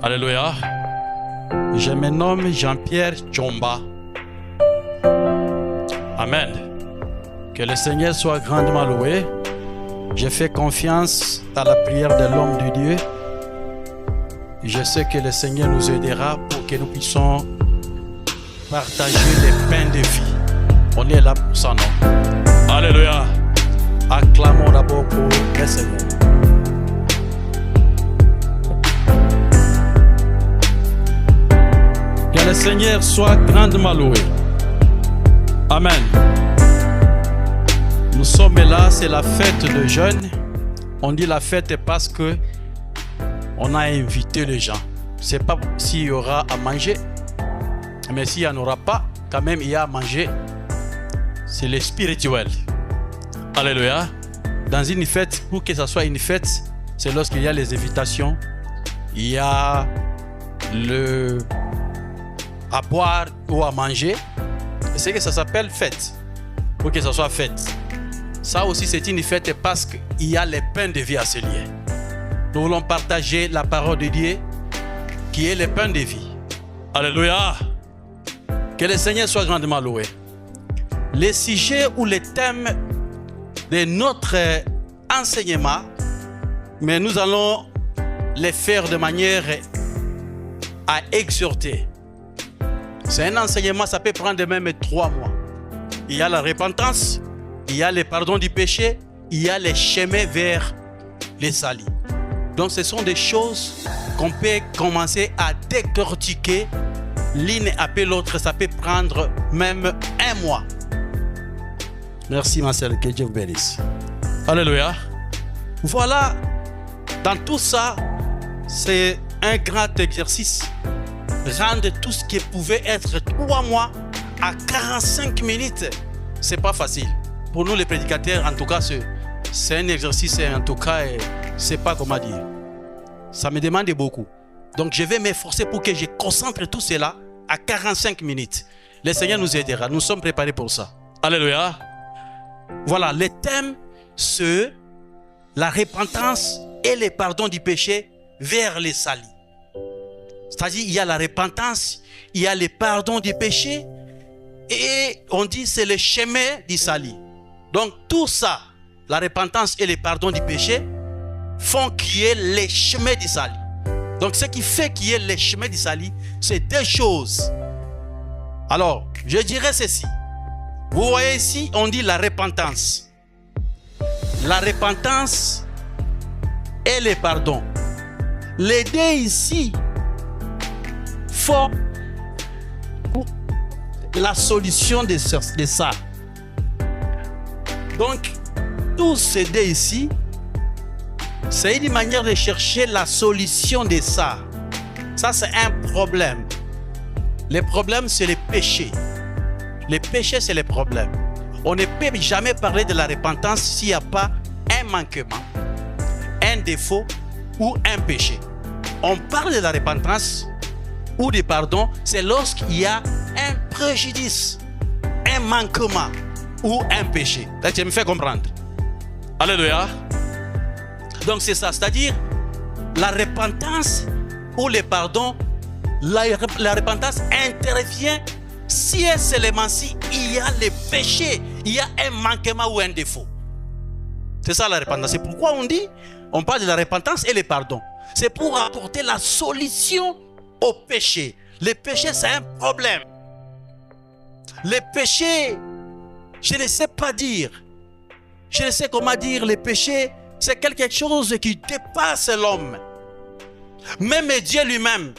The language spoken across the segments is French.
Alléluia. Je me nomme Jean-Pierre Tchomba. Amen. Que le Seigneur soit grandement loué. Je fais confiance à la prière de l'homme de Dieu. Je sais que le Seigneur nous aidera pour que nous puissions partager les pains de vie. On est là pour ça, non? Alléluia. Acclamons d'abord pour le Seigneur. Que le Seigneur soit grandement loué. Amen. Nous sommes là, c'est la fête de jeûne. On dit la fête parce que on a invité les gens. C'est pas s'il y aura à manger, mais s'il n'y en aura pas, quand même il y a à manger. C'est le spirituel. Alléluia. Dans une fête, pour que ça soit une fête, c'est lorsqu'il y a les invitations, il y a le à boire ou à manger. C'est que ça s'appelle fête. Pour que ça soit fête. Ça aussi c'est une fête parce qu'il y a les pains de vie à se lier. Nous voulons partager la parole de Dieu qui est le pain de vie. Alléluia. Que le Seigneur soit grandement loué. Les sujets ou les thèmes de notre enseignement, mais nous allons les faire de manière à exhorter. C'est un enseignement, ça peut prendre même 3 mois. Il y a la repentance, il y a le pardon du péché, il y a les chemins vers les salis. Donc ce sont des choses qu'on peut commencer à décortiquer l'une après l'autre. Ça peut prendre même 1 mois. Merci ma sœur, que Dieu vous bénisse. Alléluia. Voilà, dans tout ça, c'est un grand exercice. Rendre tout ce qui pouvait être 3 mois à 45 minutes, c'est pas facile. Pour nous les prédicateurs, en tout cas, c'est un exercice, en tout cas, c'est pas comment dire. Ça me demande beaucoup. Donc je vais m'efforcer pour que je concentre tout cela à 45 minutes. Le Seigneur nous aidera. Nous sommes préparés pour ça. Alléluia. Voilà, les thèmes, c'est la repentance et le pardon du péché vers les salis. C'est-à-dire, il y a la repentance, il y a le pardon du péché, et on dit c'est le chemin du salut. Donc tout ça, la repentance et le pardon du péché, font qu'il y ait le chemin du salut. Donc ce qui fait qu'il y ait le chemin du salut, c'est 2 choses. Alors, je dirais ceci. Vous voyez ici, on dit la repentance. La repentance et le pardon. Les 2 ici font la solution de ça. Donc, tous ces 2 ici, c'est une manière de chercher la solution de ça. Ça, c'est un problème. Le problème, c'est le péché. Le péché, c'est le problème. On ne peut jamais parler de la repentance s'il n'y a pas un manquement, un défaut ou un péché. On parle de la repentance ou du pardon, c'est lorsqu'il y a un préjudice, un manquement ou un péché. Là, tu me fais comprendre. Alléluia. Donc c'est ça, c'est-à-dire la repentance ou le pardon, la repentance intervient si et seulement si il y a le péché, il y a un manquement ou un défaut. C'est ça la repentance. C'est pourquoi on parle de la repentance et le pardon. C'est pour apporter la solution au péché. Le péché, c'est un problème. Le péché, je ne sais pas dire. Je ne sais comment dire. Le péché, c'est quelque chose qui dépasse l'homme. Même Dieu lui-même,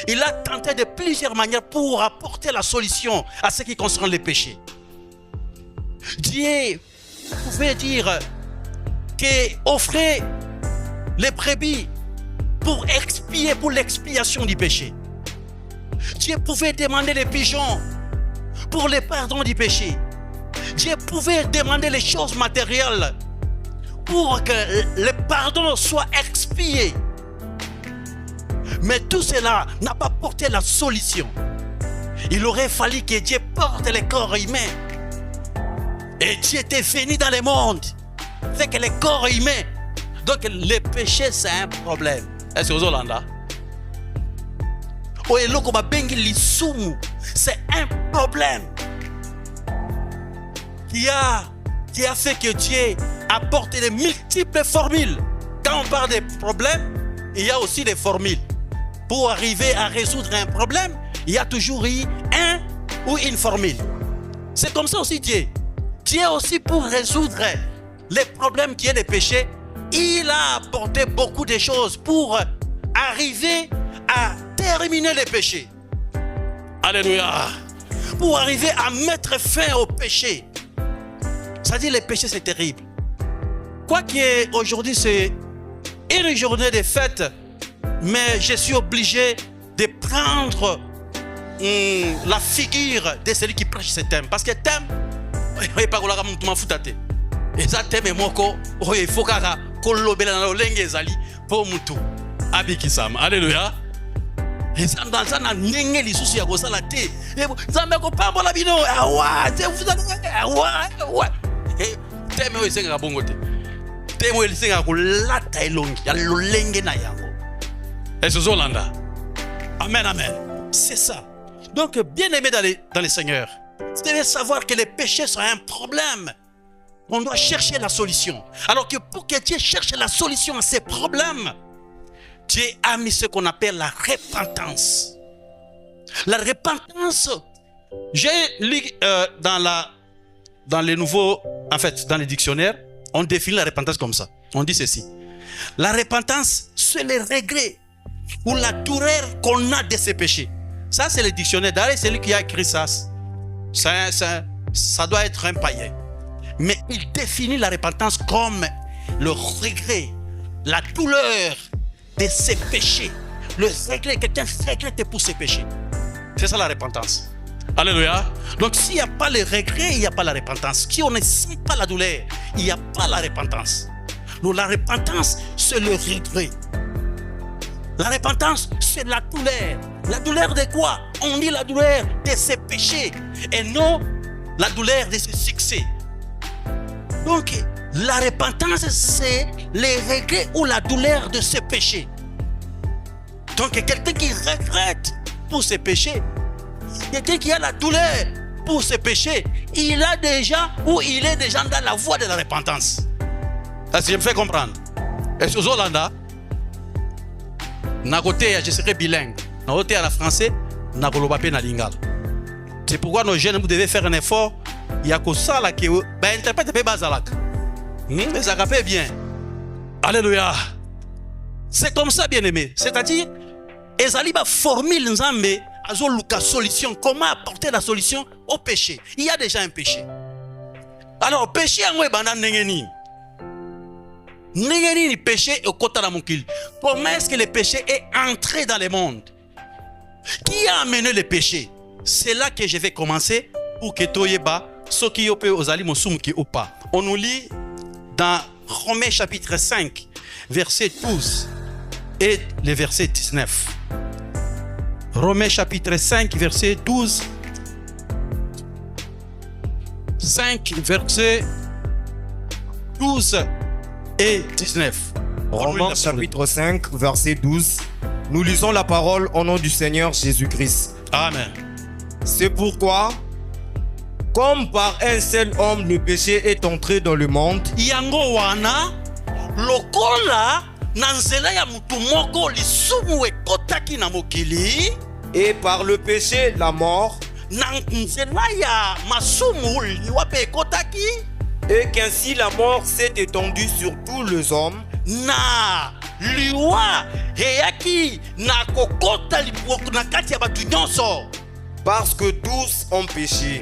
il a tenté de plusieurs manières pour apporter la solution à ce qui concerne le péché. Dieu pouvait dire qu'offrir les brebis pour expier, pour l'expiation du péché. Dieu pouvait demander les pigeons pour le pardon du péché. Dieu pouvait demander les choses matérielles pour que le pardon soit expié. Mais tout cela n'a pas porté la solution. Il aurait fallu que Dieu porte le corps humain. Et Dieu était venu dans le monde. C'est que le corps humain. Donc le péché c'est un problème. Est-ce que vous entendez là? C'est un problème qui a fait que Dieu apporte de multiples formules. Quand on parle des problèmes, il y a aussi des formules. Pour arriver à résoudre un problème, il y a toujours eu un ou une formule. C'est comme ça aussi Dieu. Dieu aussi, pour résoudre les problèmes qui est des péchés, il a apporté beaucoup de choses pour arriver à terminer les péchés. Alléluia. Pour arriver à mettre fin au péché. C'est-à-dire les péchés, c'est terrible. Quoi qu'aujourd'hui, c'est une journée de fête, mais je suis obligé de prendre la figure de celui qui prêche ce thème. Parce que thème, et ça thème est moko, il faut que l'olenge ezali pour mutu. Abikisam. Alléluia. Et ça dans ça na nenge lisusu ya kosala te. Nzambe ko pambola bino. Awa, te vous awa. Et thème o esenga bongo te. Thème o esenga ko lata elongi ya lolenge na yango. Et ce Zolanda. Amen, amen. C'est ça. Donc, bien aimé dans les Seigneurs, vous devez savoir que les péchés sont un problème. On doit chercher la solution. Alors que pour que Dieu cherche la solution à ces problèmes, Dieu a mis ce qu'on appelle la repentance. La repentance, j'ai lu dans les nouveaux, en fait, dans les dictionnaires, on définit la repentance comme ça. On dit ceci. La repentance, c'est le regret ou la douleur qu'on a de ses péchés. Ça, c'est le dictionnaire. D'ailleurs, c'est lui qui a écrit ça. Ça doit être un païen. Mais il définit la repentance comme le regret, la douleur de ses péchés. Le regret, quelqu'un regrette pour ses péchés. C'est ça la repentance. Alléluia. Donc, s'il n'y a pas le regret, il n'y a pas la repentance. Si on ne sent pas la douleur, il n'y a pas la repentance. Donc, la repentance, c'est le regret. La repentance, c'est la douleur. La douleur de quoi? On dit la douleur de ses péchés et non la douleur de ses succès. Donc, la repentance, c'est le regret ou la douleur de ses péchés. Donc, quelqu'un qui regrette pour ses péchés, quelqu'un qui a la douleur pour ses péchés, il a déjà ou il est déjà dans la voie de la repentance. Ça, si je me fais comprendre. Et sur Zolanda, je serai bilingue. Côté à la français, na lingala. C'est pourquoi nos jeunes, vous devez faire un effort. Il y a que ça là qui interprète pas bazalak. Mais ça fait bien. Alléluia. C'est comme ça, bien aimé. C'est-à-dire, ezali ba formule nzambe azoluka solution. Comment apporter la solution au péché? Il y a déjà un péché. Alors, péché en ouais banda nengeni. Nengeni péché au kota la mokili. Comment est-ce que le péché est entré dans le monde? Qui a amené le péché? C'est là que je vais commencer pour que Toyeba, ce qui est aux aliments qui ou pas. On nous lit dans Romains chapitre 5, verset 12 et le verset 19. Romains chapitre 5, verset 12. 5, verset 12 et 19. Romains chapitre 5, verset 12. Nous lisons la parole au nom du Seigneur Jésus-Christ. Amen. C'est pourquoi, comme par un seul homme, le péché est entré dans le monde. Yango wana lokola nanzela ya mutu moko lisumu ekotaki na mokili. Et par le péché, la mort. Nanzela ya masumu liwape ekotaki. Et qu'ainsi la mort s'est étendue sur tous les hommes. Na liwa heyaki na kokota libuoko na kati ya batu nyonso. Parce que tous ont péché.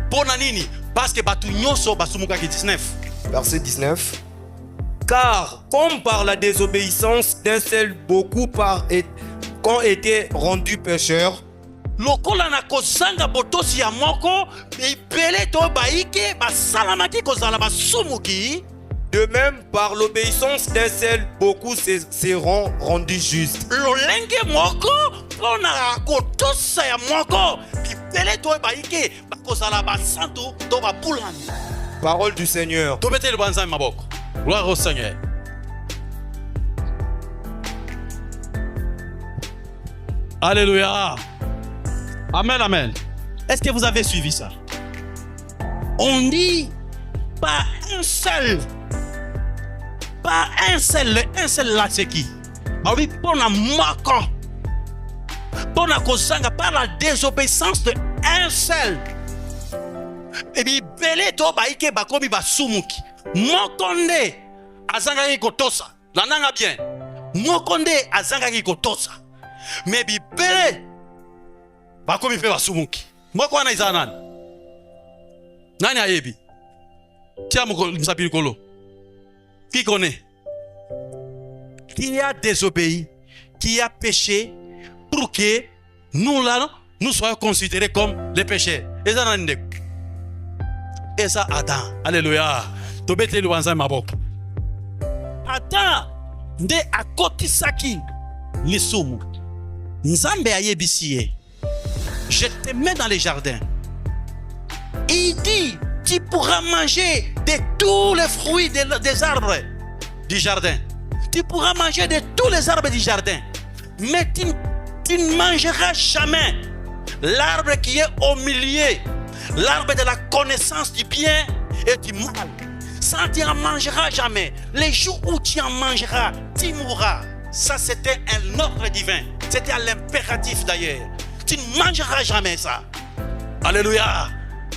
Pona nini? Parce que batu nyonso basumukaki 19. Verset 19. Car comme par la désobéissance d'un seul, beaucoup ont été rendus pécheurs. Lokola na kozanga botosi ya moko ibele to baike basalamaki kozala basumuki. De même, par l'obéissance d'un seul, beaucoup seront rendus justes. Lolenge moko pona kotosa ya moko ibele to baike bakozala basanto to babulani. Parole du Seigneur. To mettez le banzai maboko. Gloire au Seigneur. Alléluia. Amen, amen. Est-ce que vous avez suivi ça? On dit pas un seul. Pas un seul. Le un seul là, c'est qui? Ah oui, pour la moquant. Pour la kosanga, par la désobéissance de un seul. Et puis, belé to baike bakomi basumuki. Mokonde azanga ki kotosa. La nanga bien. Mokonde azanga ki kotosa. Mais bi belé bakomi pe basumuki. Moko wana izanan. Nani ayebi? Tia msapi kolo. Qui connaît? Qui a désobéi, qui a péché pour que nous là, nous soyons considérés comme les pécheurs. Et ça, et ça, Adam. Alléluia. Tobete luanza mabok. Adam, de akoti saki lisumu. Nzambe ayebisiye. Je te mets dans les jardins. Il dit, tu pourras manger de tous les fruits des arbres du jardin. Tu pourras manger de tous les arbres du jardin. Mais tu ne mangeras jamais l'arbre qui est au milieu, l'arbre de la connaissance du bien et du mal. Ça, tu n'en mangeras jamais. Les jours où tu en mangeras, tu mourras. Ça, c'était un ordre divin. C'était à l'impératif d'ailleurs. Tu ne mangeras jamais ça. Alléluia.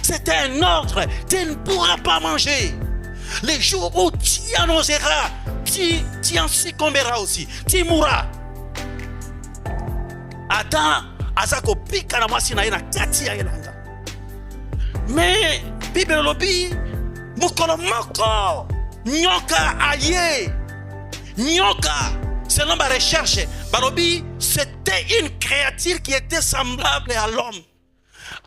C'était un ordre. Tu ne pourras pas manger. Les jours où tu en oseras, tu en succomberas aussi. Tu mourras. Adam, azako pika na mwasi na ye na kati ya elanga. Mais, Bible lobi, mukolo moko, nyoka aye. Nyoka, selon ma recherche, balobi, c'était une créature qui était semblable à l'homme.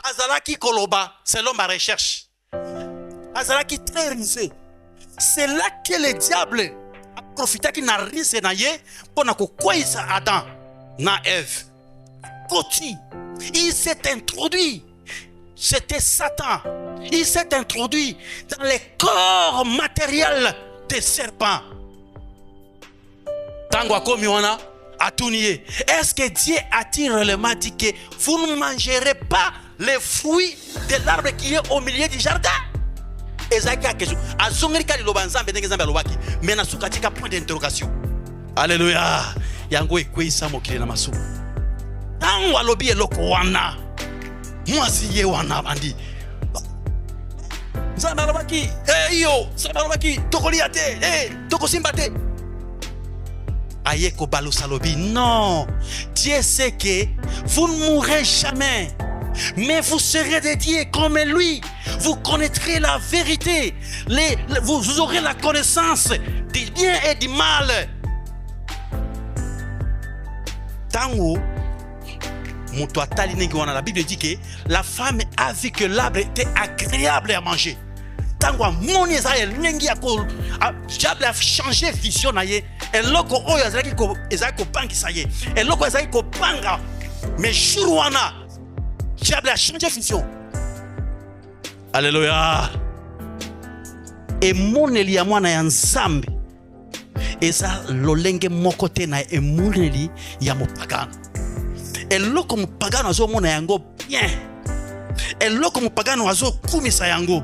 Azalaki koloba, selon ma recherche. Azalaki très risé. C'est là que le diable a profité qu'il n'a risé na ye pour na kokwisa Adam na Ève. Koti, il s'est introduit. C'était Satan. Il s'est introduit dans les corps matériels des serpents. Tango komi wana atuniye. Est-ce que Dieu a-t-il réellement dit que vous ne mangerez pas les fruits de l'arbre qui est au milieu du jardin? Ezaka question. Azongerika liloba nzambe ndenge nzambe alobaki. Mais na sukatika point d'interrogation. Alléluia. Yango ekwisa mokili na masuku. Tango alobi eloko wana. Mwasi ye wana bandi. Nzambe alobaki. Yo, nzambe alobaki tokolia te. Tokosimba te. Ayeko balo salobi. Non. Dieu sait que vous ne mourrez jamais. Mais vous serez des dieux comme lui. Vous connaîtrez la vérité. Vous aurez la connaissance du bien et du mal. Tango, la Bible dit que la femme a vu que l'arbre était agréable à manger. Tango, mon Israël, diable a changé vision. Et loko oyo ezaki banki ça y est. Et loko ezaki ko banga. Mais Shuruana, diable a changé vision. Alléluia. Et mon eliamwana ya nzambe eza lolenge mokote na emuneli ya mopagano. Et loko mopagano azo mona yango bien. Et loko mopagano azo kumisa yango.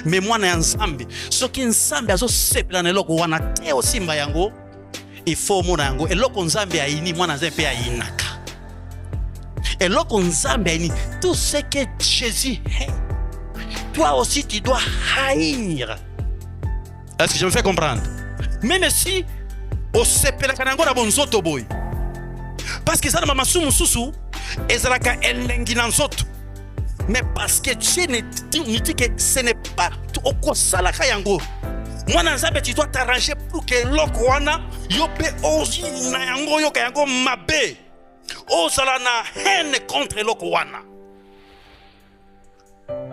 Mais mwana ya nzambe soki nzambe azo sepela na loko wana te osimba yango il faut mona yango. Et loko nzambe aini mwana nzambe ainaka. Et loko nzambe aini tout ce que Jésus est. Toi aussi, tu dois haïr. Est-ce que je me fais comprendre? Même si, au sepela kanango na bonzoto boy. Parce que ça na masumu susu, ezalaka elengi na nzoto. Mais parce que Dieu ne dit que ce n'est pas au kosalaka yango. Moi na nzambe tu dois t'arranger pour que loko wana yope ozi na yango yoka yango mabe. Ozala na haine contre loko wana.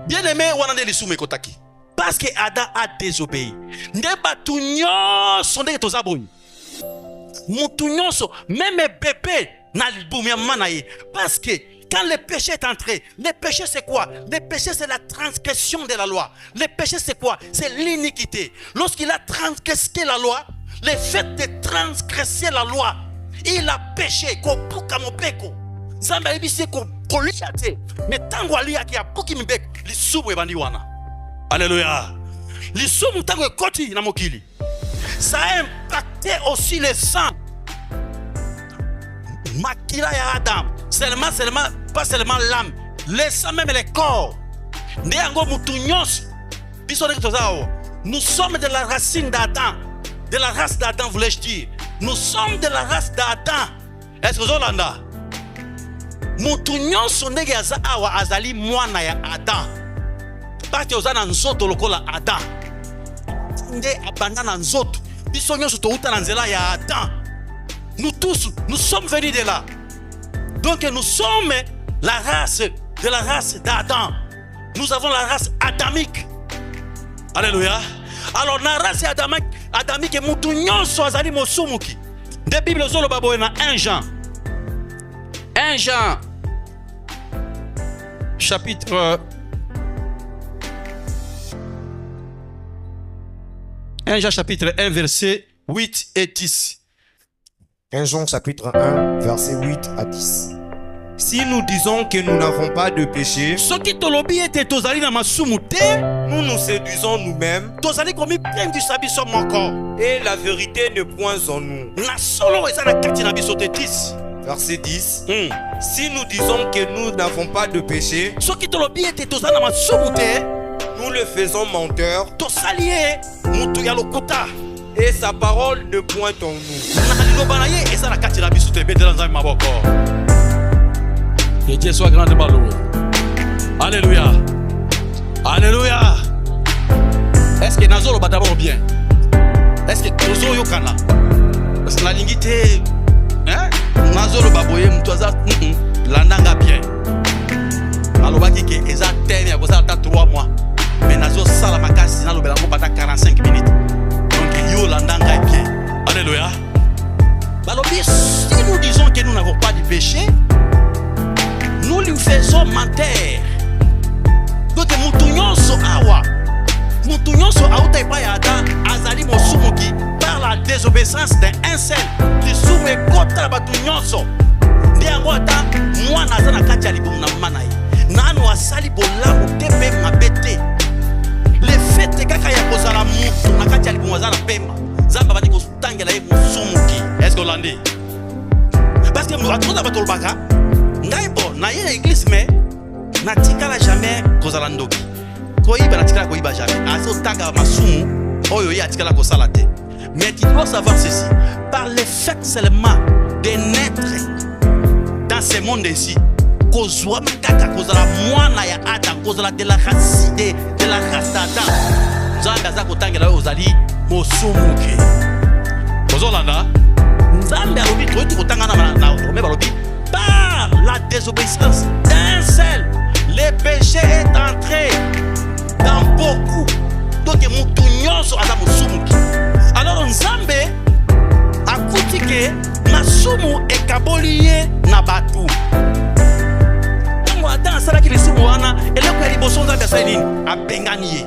Bien aimé, parce que Adam a désobéi. Même bébé parce que quand le péché est entré, le péché c'est quoi? Le péché c'est la transgression de la loi. Le péché c'est quoi? C'est l'iniquité. Lorsqu'il a transgressé la loi, le fait de transgresser la loi, il a péché. Nzambe ayebisi kolia te. Mais tango aliaki abuki mibek lisumu ebandi wana. Alléluia. Lisumu tango ekoti na mokili. Ça a impacté aussi le sang. Makila ya Adam. Pas seulement l'âme. Le sang même le corps. Ndeango mutu nyonso. Biso ndenge tozao. Nous sommes de la racine d'Adam. De la race d'Adam, voulais-je dire. Nous sommes de la race d'Adam. Est-ce que vous avez mutu nyonso ndenge aza awa azali mwana ya Adam. Parce que oza na nzoto lokola Adam. Nde abanda na nzoto. Biso nyonso touta na nzela ya Adam. Nous tous, nous sommes venus de là. Donc nous sommes la race de la race d'Adam. Nous avons la race adamique. Alléluia. Alors la race adamique et mutu nyonso azali mosumuki. De Bible zolo babo na 1 Jean. 1 Jean chapitre 1 Jean chapitre 1 verset 8 et 10. 1 Jean chapitre 1 verset 8 à 10. Si nous disons que nous n'avons pas de péché, nous nous séduisons nous-mêmes et la vérité ne point en nous. Verset 10. Si nous disons que nous n'avons pas de péché, nous le faisons menteur et sa parole ne point en nous. Que Dieu soit grand de Balou. Alléluia. Alléluia. Est-ce que Nazolo va d'abord bien? Est-ce que Tozo Yokana? Parce que la lingité, Nazolo Baboye Moutoza, l'andanga bien. Alors, il y a des thèmes, il y a 3 mois. Mais Nazo Salamakasi, Nalo Belango Bata 45 minutes. Donc, yo l'andanga est bien. Alléluia. Alors, si nous disons que nous n'avons pas de péché, nous lui faisons mentir. Donc Moutounionso awa. Moutounionso aouta pa yada azali mosumuki par la désobéissance d'un seul. Qui soume kota batunyonso. Ndiango ata mwana azana kati ya libumu na mama na ye. Nanu asali bolamu tepe mabete. Le fait kaka ya kozala mutu na kati ya libumu azana pema. Zamba bandi kostangela ye mosumuki. Est-ce que l'on parce que nous avons battu le baga. Ngaibo na ye église mais natikala jamais kozala ndoki koyiba natikala koyiba jamais aso tanga masumu oyo ya tikala kosala te. Mais tu dois savoir ceci, par le fait seulement de naître dans ce monde ici kozwa makaka kozala mwana ya Adam kozala de la race de la race d'Adam nzambe aza kotangela ozali mosumuki kozolanda nzambe alobi toyetu kotanga na Romain balobi par la désobéissance d'un seul, le péché est entré dans beaucoup. Donc, alors, Nzambe a coupé que Masumu est kabolié na batu. Dans ça, qui est Sumuana, et là, il y a des bosons dans la Bengani.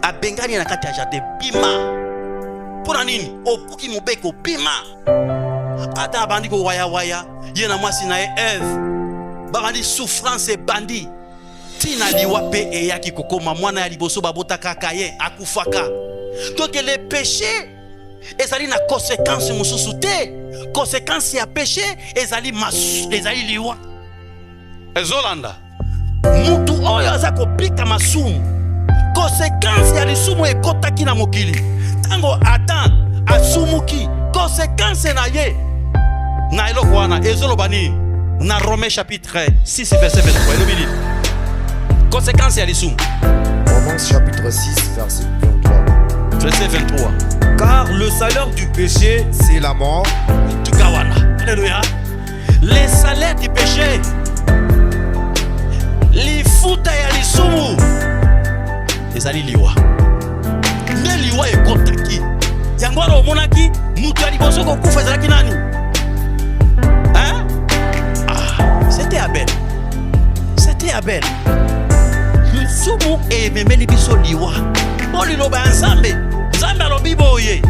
A Bengani, na kati ya de Bima. Pour Anine, au Puki Mubeko, Bima. Ata bandi ko waya waya. Yena mwasi na Eve babandi souffrance et bandi tina liwa pe e yaki kokoma mwana ya liboso babota kaka ye akufaka. Donc le péché ezali na conséquence mususu te. Conséquence ya péché ezali liwa ezolanda mutu oyo aza kopika masumu. Conséquence ya lisumu ekotaki na mokili tango Adam asumuki. Conséquence na ye na eloko wana ezolobani na Romain chapitre 6 verset 23 elobili conséquence ya lisumu. Romains chapitre 6 verset 23. Verset 23. Car le salaire du péché c'est la mort. Tukawana. Alléluia. Le salaire du péché lifuta ya lisumu ezali liwa. Ne liwa ekotaki. Yango wana omonaki mutu ya liboso kokufa ezalaki nani? C'était Abel. C'était Abel. Lisumu e memeli biso liwa. Oli loba nzambe. Nzambe alobi boye.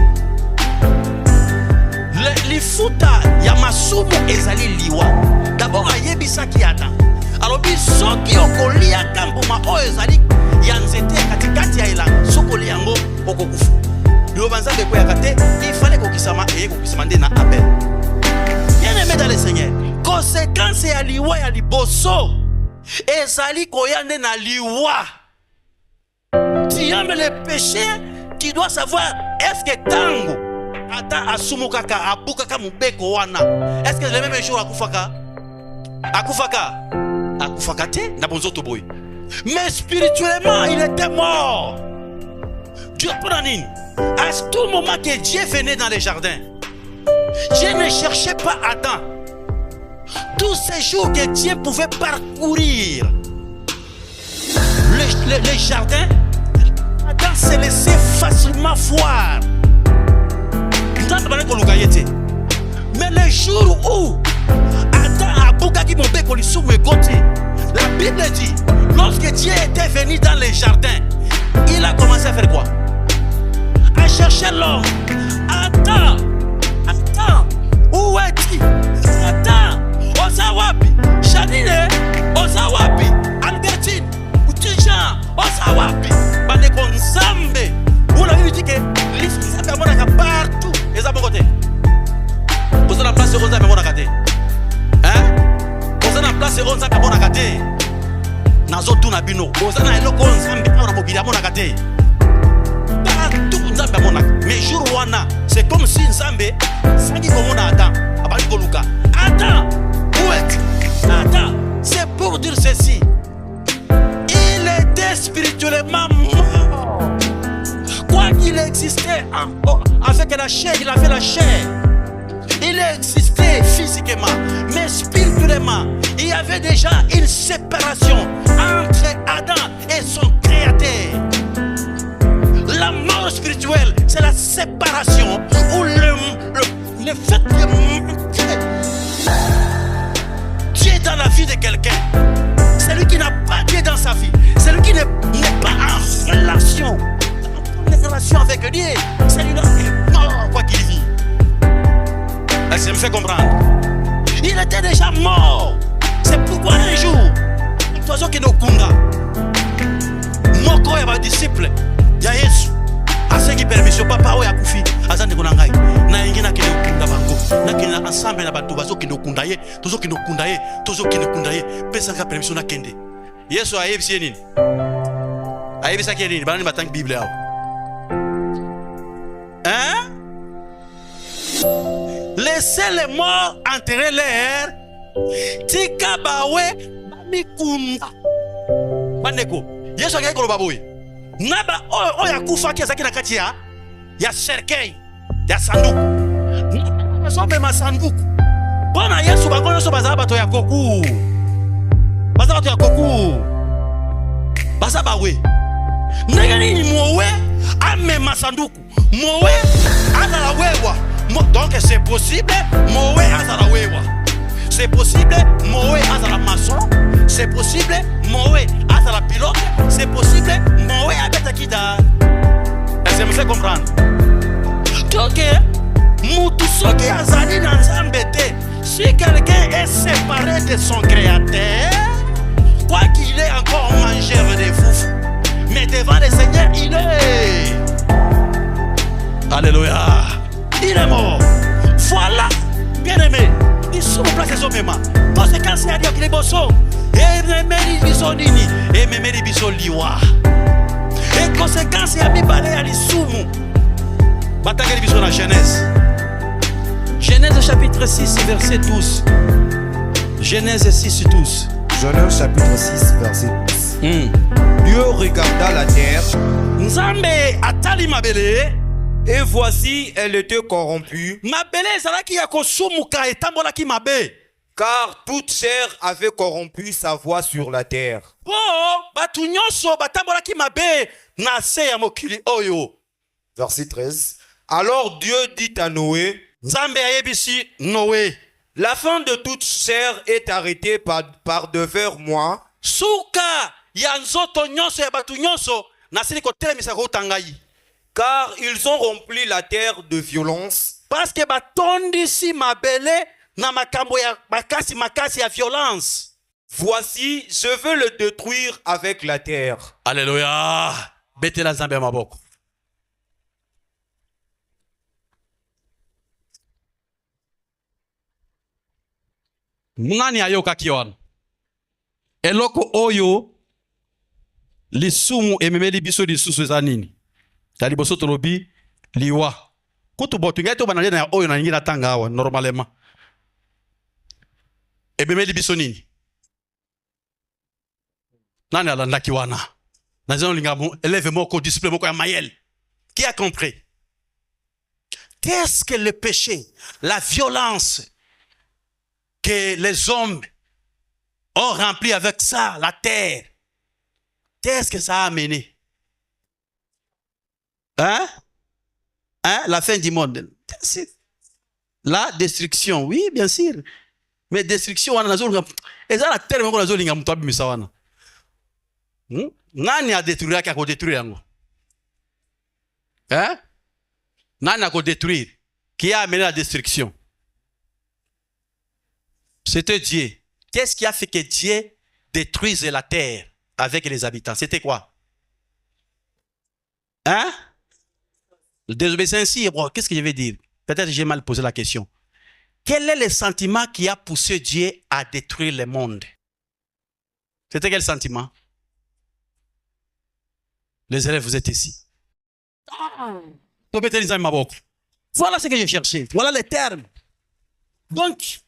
mafuta ya masumu ezali liwa. D'abord ayebisaki Adam. Alors soki okolia kambuma oyo ezali ya nzete katikati ya elanga sokoli yango okokufa. Liloba Nzambe koyaka te, il fallait kokisama nde na Abel. Bien-aimé dans le Seigneur, conséquence ya liwa ya liboso ezali koya nde na liwa. Tu aimes le péché, tu dois savoir est-ce que tango Adam asumukaka abukaka mubeko wana, est-ce que le même jour akufaka te na bonzoto boy. Mais spirituellement il était mort. Dieu prenait à tout moment que Dieu venait dans les jardins, Dieu ne cherchait pas Adam. Tous ces jours que Dieu pouvait parcourir les jardins, Adam se laissait facilement voir. Mais le jour où Adam a bougaki mon bec, la Bible dit, lorsque Dieu était venu dans les jardins, il a commencé à faire quoi? À chercher l'homme. Attends, où es-tu? Attends, Osawapi, Janine, Osawapi, Albertine, Utijan, Osawapi, Bandeko Nzambe. Vous l'avez dit que l'Israël est partout. Et ça, côté. Vous avez la place de Nzambe, mon akaté. Hein? Vous avez la place de Nzambe, mon akaté. Nazotu na bino. Vous avez la place de Nzambe, mon akaté. Tout Nzambe mona. Mais jour wana, c'est comme si Nzambe sangi komona Adam. Abali koluka. Adam, où est-tu? Adam, c'est pour dire ceci. Il était spirituellement mort. Quoi qu'il existait avec la chair, il avait la chair. Il existait physiquement, mais spirituellement, il y avait déjà une séparation entre Adam et son créateur. La mort spirituelle, c'est la séparation ou le fait de manquer Dieu dans la vie de quelqu'un. Celui qui n'a pas Dieu dans sa vie, celui qui n'est pas en relation avec Dieu, celui-là est mort quoi qu'il vit. Est-ce que me fait comprendre? Il était déjà mort. C'est pourquoi un jour, l'oiseau qui nous kunda, moko ya ba disciple ya Yesu, asengi permission papa oya kufi, azande kona ngai, na ingina kile kunda bango, na kina ensemble na batu bazo ki no kunda ye, tozo ki no kunda ye, pesa ka permission na kende. Yesu ayebisi nini? Ayebisa ki nini? Bana ni batang Bible yao. Hein? Laissez les morts enterrer l'air. Tika bawe bamikunda. Bandeko. Yesu akaki koloba boy. Naba oya kufa ki azaki na kati ya cercueil, ya sanduku. Sobe masanduku. Bona Yesu bangono so bazaba to ya koku. Bazaba to ya koku. Bazaba we. Ndenge nini mowe ame masanduku. Mowe azala wewa. Donc c'est possible mowe azala wewa. C'est possible mowe azala maçon. C'est possible mowe azala pilote. C'est possible mowe abeta kita. Est-ce que vous me faites comprendre? Donc mutu soki azali na Nzambe te. Si quelqu'un est séparé de son créateur, quoi qu'il ait encore mangeur de foufou, mais devant le Seigneur il est. Alléluia. Il est mort. Voilà, bien aimé. Ils sont en place des hommes. Conséquence, il y a dit qu'il est bosso. Et me bisonini. Et me bisoliwa. Et conséquence, il y a mis balé à l'issoumu. Batagé bison à Genèse. Genèse chapitre 6, verset 12. Genèse 6, 12. Genèse chapitre 6, verset 12. Dieu regarda la terre. Nzambe atali mabele. Et voici, elle était corrompue. Car toute chair avait corrompu sa voix sur la terre. Verset 13. Alors Dieu dit à Noé, la fin de toute chair est arrêtée par devers moi. Car ils ont rempli la terre de violence Parce que batondisi mabele na makambo ya makasi ya violence. Voici, je veux le détruire avec la terre. Alléluia. Betela Nzambe maboko. Nani ayokaki wana? Eloko oyo lisumu ememeli biso lisusu eza nini? Ya liboso tolobi liwa. Kutu botu ngai to banali na oyo na ngi na tanga awa normalement. Ememeli biso nini? Nani alandaki wana? Nazano lingamu élève moko disciple moko ya mayel. Qui a compris? Qu'est-ce que le péché, la violence que les hommes ont rempli avec ça, la terre? Qu'est-ce que ça a amené? Hein? La fin du monde. La destruction, oui, bien sûr. Mais destruction, on a la terre, on a nani a détruire qui a détruire yango? Hein? Nani a détruire? Qui a amené la destruction? C'était Dieu. Qu'est-ce qui a fait que Dieu détruise la terre avec les habitants? C'était quoi? Hein? Le désobéissance, bon, qu'est-ce que je vais dire? Peut-être que j'ai mal posé la question. Quel est le sentiment qui a poussé Dieu à détruire le monde? C'était quel sentiment? Les élèves, vous êtes ici. Voilà ce que j'ai cherché. Voilà les termes. Donc,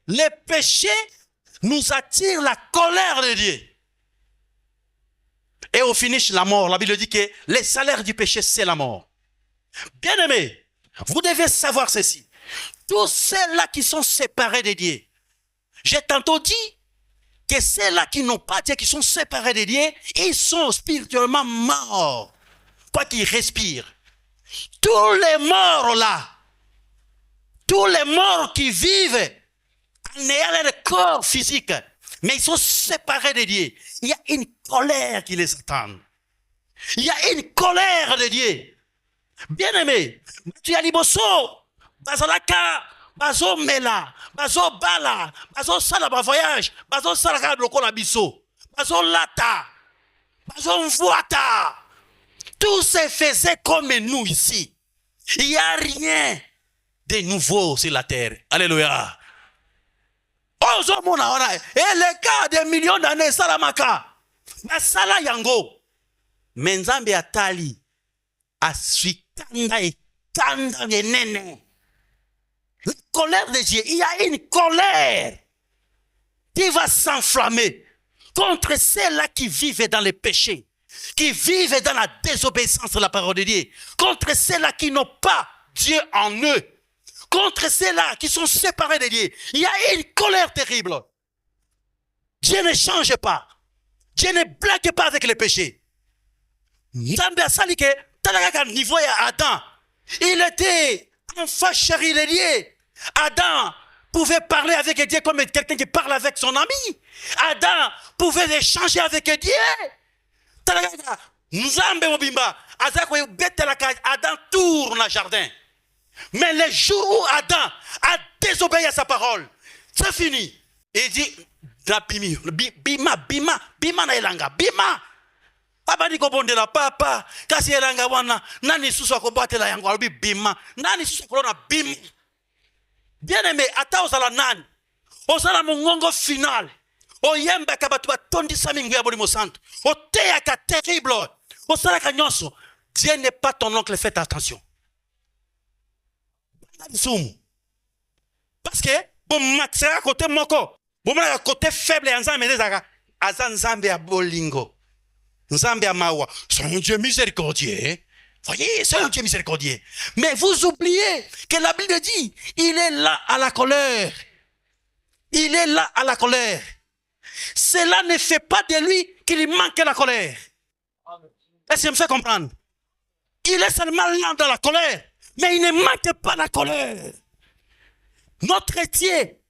le péché nous attire la colère de Dieu. Et au finish, la mort. La Bible dit que le salaire du péché, c'est la mort. Bien-aimés, vous devez savoir ceci. Tous ceux-là qui sont séparés de Dieu, j'ai tantôt dit que ceux-là qui n'ont pas Dieu, qui sont séparés de Dieu, ils sont spirituellement morts. Quoi qu'ils respirent. Tous les morts là, tous les morts qui vivent en ayant leur corps physique, mais ils sont séparés de Dieu. Il y a une colère qui les attend. Il y a une colère de Dieu. Bien-aimé, tu as liboso, bazalaka, bazo mela, bazo bala, bazo sala ba voyage, bazo sala ka lokola biso, bazo lata, bazo mvuata. Tout se faisait comme nous ici. Il n'y a rien de nouveau sur la terre. Alléluia. Et les cas des millions d'années, salamaka. Masala yango. Menzambe atali. Aswitanda et tanda nene. La colère de Dieu. Il y a une colère qui va s'enflammer contre ceux-là qui vivent dans le péché, qui vivent dans la désobéissance de la parole de Dieu, contre ceux-là qui n'ont pas Dieu en eux, contre ceux-là qui sont séparés de Dieu. Il y a une colère terrible. Dieu ne change pas. Dieu ne blague pas avec le péché. Nzambe asali ke talaka niveau ya Adam. Il était enfant chéri de Dieu. Adam pouvait parler avec Dieu comme quelqu'un qui parle avec son ami. Adam pouvait échanger avec Dieu. Talaka Nzambe mobimba azako betelaka Adam tourne le jardin. Mais le jour où Adam a désobéi à sa parole, c'est fini. Il dit, bima na elanga, bima. Abadi ko bondela papa, kasi elanga wana, nani susu akobatela yango albi bima, nani susu kolona bima. Bien-aimé, ata osala nani, osala mongongo final, oyemba kabatu batondisa mingu ya bolimo santo, oteyaka terrible, osala ka nyonso. Dieu n'est pas ton oncle, faites attention. Parce que bon maxera côté moko bon na côté faible ya nzambe ezaka aza nzambe ya bolingo nzambe ya mawa c'est un Dieu miséricordieux. Voyez, c'est un Dieu miséricordieux. Mais vous oubliez que la Bible dit il est là à la colère. Il est là à la colère. Cela ne fait pas de lui qu'il manque la colère. Est-ce que je me fais comprendre? Il est seulement là dans la colère. Mais il ne manque pas la colère. Notre Dieu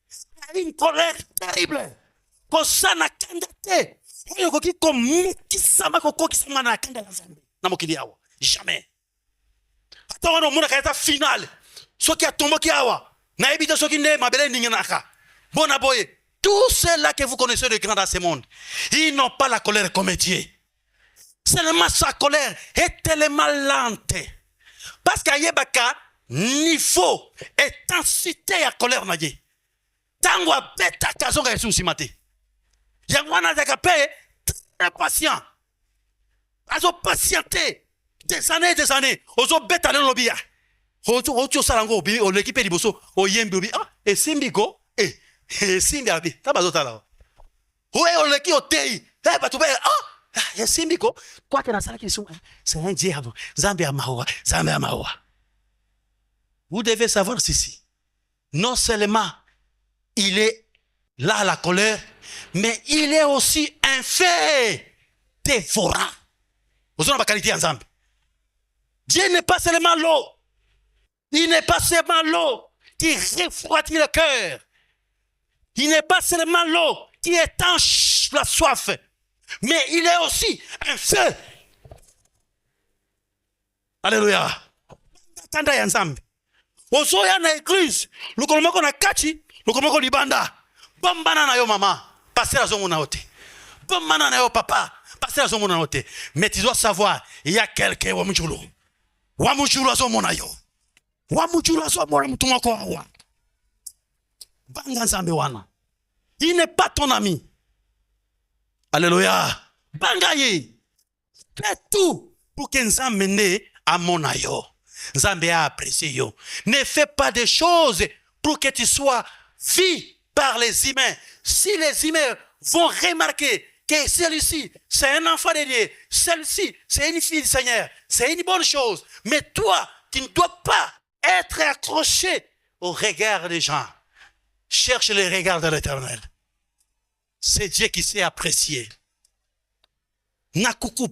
a une colère terrible. Kosana kandate. Jamais. wana mona kaita final soki atombo ki awa na ebita soki nde mabele ningenaka bona boye tous ceux-là que vous connaissez de grands dans ce monde ils n'ont pas la colère comme Dieu. Seulement sa colère est tellement lente parce qu'ayebaka niveau intensité ya colère na Dieu tango abeta kazonga Yesu simate yango wana zaka pe très patient azo patienté des années ozo beta le lobia ozo salango obi o l'équipe liboso o yembi obi ah et simbiko et simbi abi tabazo tala oe o leki otei batu be ah et simbiko quoi que na sala qui sont c'est un diable Zambia mawa. Vous devez savoir ceci. Non seulement il est là à la colère, mais il est aussi un fait dévorant. Vous avez la qualité ensemble. Dieu n'est pas seulement l'eau. Il n'est pas seulement l'eau qui refroidit le cœur. Il n'est pas seulement l'eau qui étanche la soif. Mais il est aussi un feu. Alléluia. Tanda ensemble. Osoya na église. Lukolomoko na kachi. Lukolomoko libanda. Bambana na yo mama. Passer à son ote. Bambana na yo papa. Passer à son ote. Mais tu dois savoir, il y a quelqu'un wamujulu. Wamujulu à son monayo. Wamujulu à son monayo. Mutumako awa. Banga nzambe wana. Il n'est pas ton ami. Alléluia. Banga ye. Fais tout pour que nzambe ne à monayo. Nzambe a apprécié yo. Ne fais pas des choses pour que tu sois vu par les humains. Si les humains vont remarquer que celui-ci, c'est un enfant de Dieu, celle-ci, c'est une fille du Seigneur, c'est une bonne chose. Mais toi, tu ne dois pas être accroché au regard des gens. Cherche le regard de l'Éternel. C'est Dieu qui sait apprécier. Nakuku.